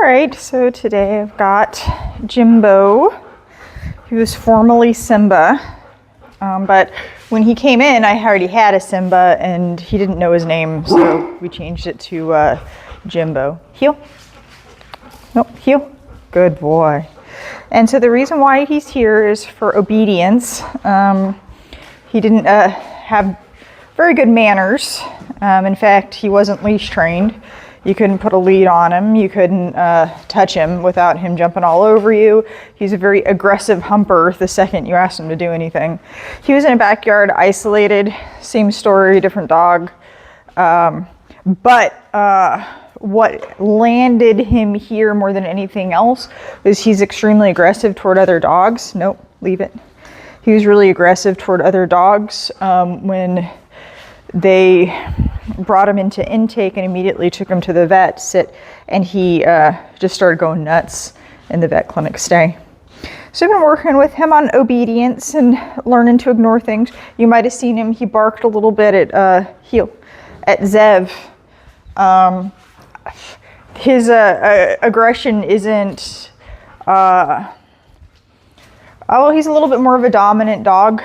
right, so today I've got Jimbo. He was formerly Simba, but when he came in, I already had a Simba and he didn't know his name, so we changed it to Jimbo. Heel. Nope, heel. Good boy. And so the reason why he's here is for obedience. He didn't have very good manners. In fact, he wasn't leash trained. You couldn't put a lead on him. You couldn't touch him without him jumping all over you. He's a very aggressive humper the second you asked him to do anything. He was in a backyard, isolated, same story, different dog. But what landed him here more than anything else was he's extremely aggressive toward other dogs. Nope, leave it. He was really aggressive toward other dogs when they brought him into intake and immediately took him to the vet, and he just started going nuts in the vet clinic stay. So I've been working with him on obedience and learning to ignore things. You might have seen him, he barked a little bit at Zev. His aggression isn't, he's a little bit more of a dominant dog.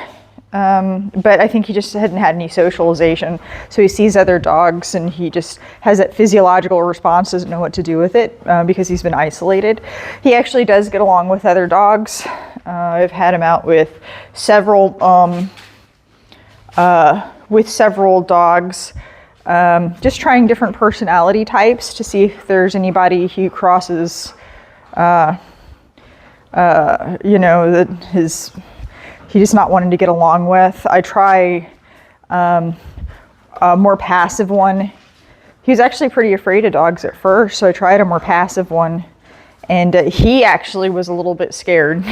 But I think he just hadn't had any socialization. So he sees other dogs and he just has that physiological response, doesn't know what to do with it because he's been isolated. He actually does get along with other dogs. I've had him out with several dogs, just trying different personality types to see if there's anybody he crosses, he's just not wanting to get along with. I try a more passive one. He was actually pretty afraid of dogs at first, so I tried a more passive one. And he actually was a little bit scared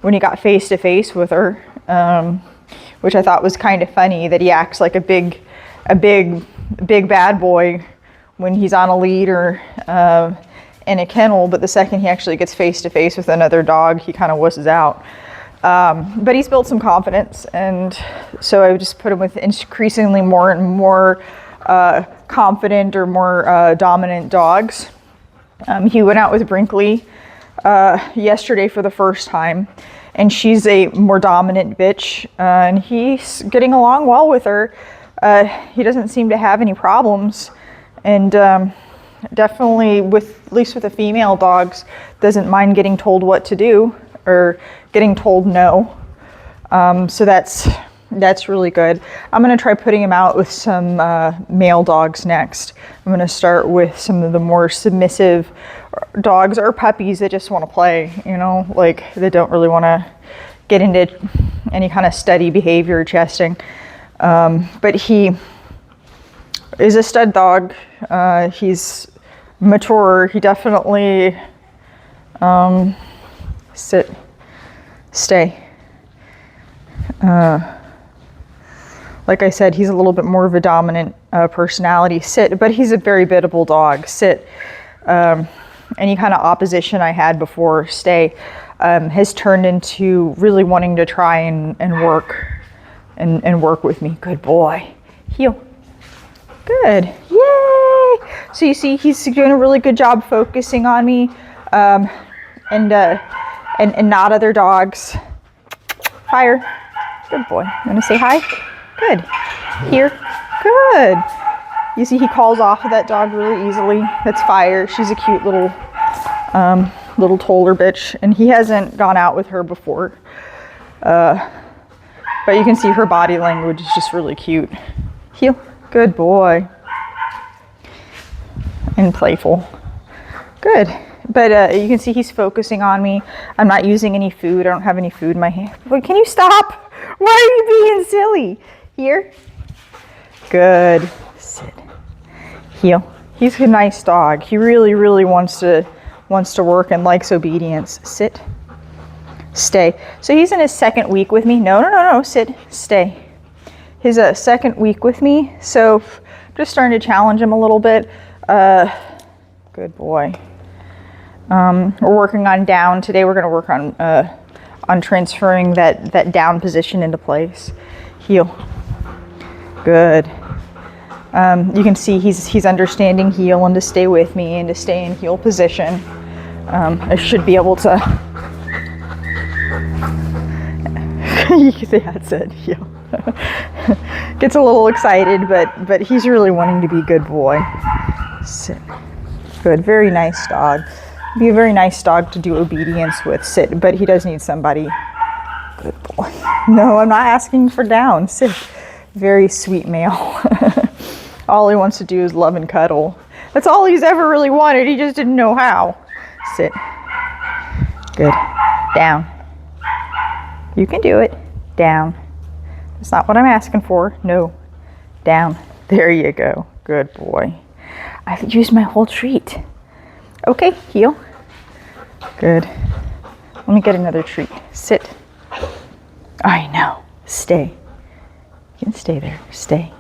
when he got face to face with her, which I thought was kind of funny that he acts like a big bad boy when he's on a lead or in a kennel, but the second he actually gets face to face with another dog, he kind of wusses out. But he's built some confidence, and so I just put him with increasingly more and more confident or more dominant dogs. He went out with Brinkley yesterday for the first time, and she's a more dominant bitch, and he's getting along well with her. He doesn't seem to have any problems, and definitely, at least with the female dogs, doesn't mind getting told what to do or getting told no. So that's really good. I'm going to try putting him out with some male dogs next. I'm going to start with some of the more submissive dogs or puppies that just want to play, like they don't really want to get into any kind of steady behavior chesting. But he is a stud dog. He's mature. He definitely sit, stay. Like I said, he's a little bit more of a dominant personality. Sit, but he's a very biddable dog. Sit. Any kind of opposition I had before, stay, has turned into really wanting to try and work and work with me. Good boy. Heel. Good. Yay! So you see, he's doing a really good job focusing on me. And not other dogs. Fire. Good boy. You want to say hi? Good. Here. Good. You see he calls off of that dog really easily. That's Fire. She's a cute little toller bitch. And he hasn't gone out with her before. But you can see her body language is just really cute. Heel. Good boy. And playful. Good. But you can see he's focusing on me. I'm not using any food. I don't have any food in my hand. Wait, can you stop? Why are you being silly? Here. Good. Sit. Heel. He's a nice dog. He really, really wants to work and likes obedience. Sit. Stay. So he's in his second week with me. No. Sit. Stay. His second week with me. So I'm just starting to challenge him a little bit. Good boy. We're working on down. Today we're going to work on transferring that down position into place. Heel. Good. You can see he's understanding heel and to stay with me and to stay in heel position. I should be able to. That's it. Heel. Gets a little excited, but he's really wanting to be a good boy. Sit. Good. Very nice dog. Be a very nice dog to do obedience with. Sit. But he does need somebody. Good boy. No, I'm not asking for down. Sit. Very sweet male. All he wants to do is love and cuddle. That's all he's ever really wanted. He just didn't know how. Sit. Good. Down. You can do it. Down. That's not what I'm asking for. No. Down. There you go. Good boy. I've used my whole treat. Okay, heel. Good. Let me get another treat. Sit. I know. Stay. You can stay there. Stay.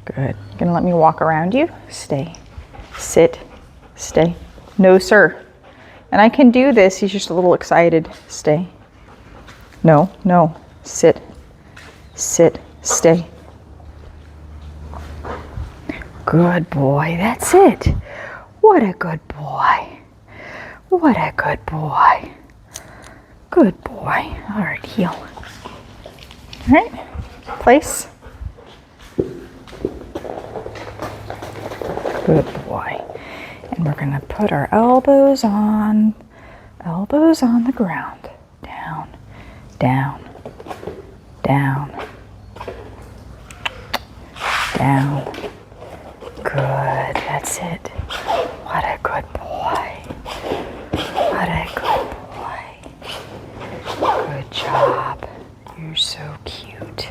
Good. Gonna let me walk around you? Stay. Sit. Stay. No, sir. And I can do this. He's just a little excited. Stay. No, no. Sit. Sit. Stay. Good boy. That's it. What a good boy. What a good boy. Good boy. All right, heel. All right. Place. Good boy. And we're going to put our elbows on the ground. Down, down, down, down. Good, that's it. What a good boy. What a good boy. Good job. You're so cute.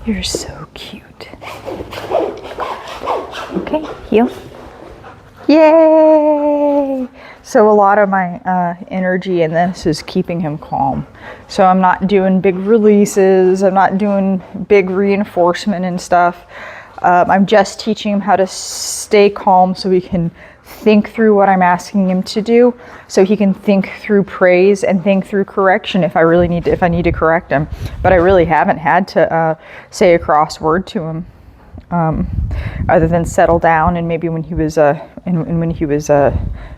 You're so cute. Okay, heel. Yay! So a lot of my energy in this is keeping him calm. So I'm not doing big releases. I'm not doing big reinforcement and stuff. I'm just teaching him how to stay calm so he can think through what I'm asking him to do. So he can think through praise and think through correction if I need to correct him. But I really haven't had to say a cross word to him. Other than settle down and maybe when he was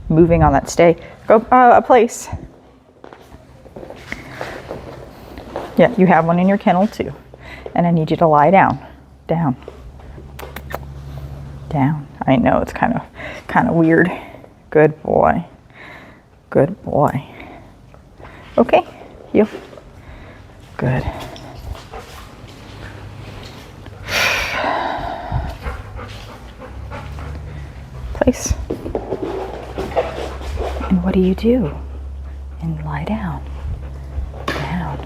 moving on that stay. Go a place. Yeah, you have one in your kennel too. And I need you to lie down. Down. Down. I know it's kind of weird. Good boy. Good boy. Okay, heel. Good. Place. And what do? And lie down. Down.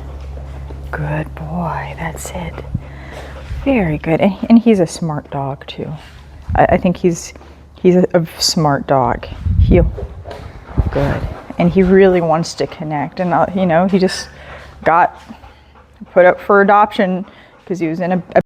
Good boy. That's it. Very good. And he's a smart dog too. I think he's a smart dog. Heel. Good. And he really wants to connect. And he just got put up for adoption because he was in a